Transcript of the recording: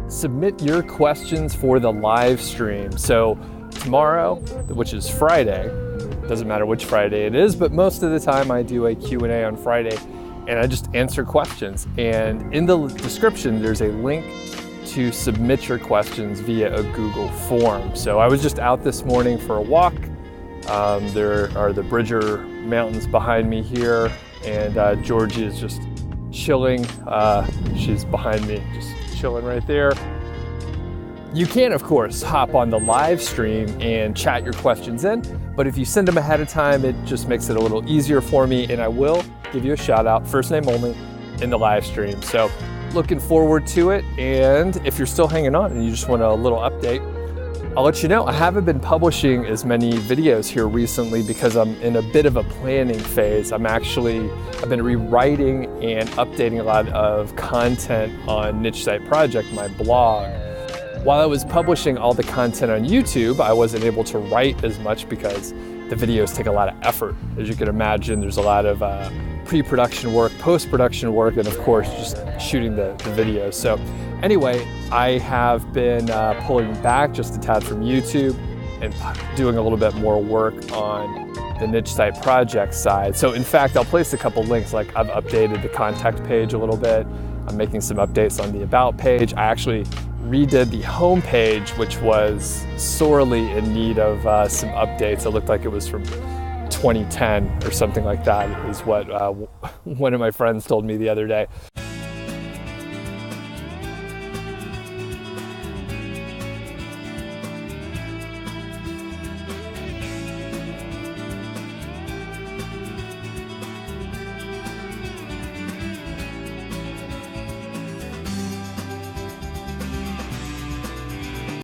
submit your questions for the live stream. So tomorrow, which is Friday, doesn't matter which Friday it is, but most of the time I do a Q&A on Friday and I just answer questions. And in the description, there's a link to submit your questions via a Google form. So I was just out this morning for a walk. There are the Bridger Mountains behind me here, and Georgie is just chilling. She's behind me, just chilling right there. You can, of course, hop on the live stream and chat your questions in, but if you send them ahead of time, it just makes it a little easier for me, and I will give you a shout out, first name only, in the live stream. So looking forward to it, and if you're still hanging on and you just want a little update, I'll let you know. I haven't been publishing as many videos here recently because I'm in a bit of a planning phase. I've been rewriting and updating a lot of content on Niche Site Project, my blog. While I was publishing all the content on YouTube, I wasn't able to write as much because the videos take a lot of effort. As you can imagine, there's a lot of pre-production work, post-production work, and of course, just shooting the videos. So anyway, I have been pulling back just a tad from YouTube and doing a little bit more work on the Niche Site Project side. So in fact, I'll place a couple links, like I've updated the contact page a little bit. I'm making some updates on the About page. I actually redid the home page, which was sorely in need of some updates. It looked like it was from 2010 or something like that, is what one of my friends told me the other day.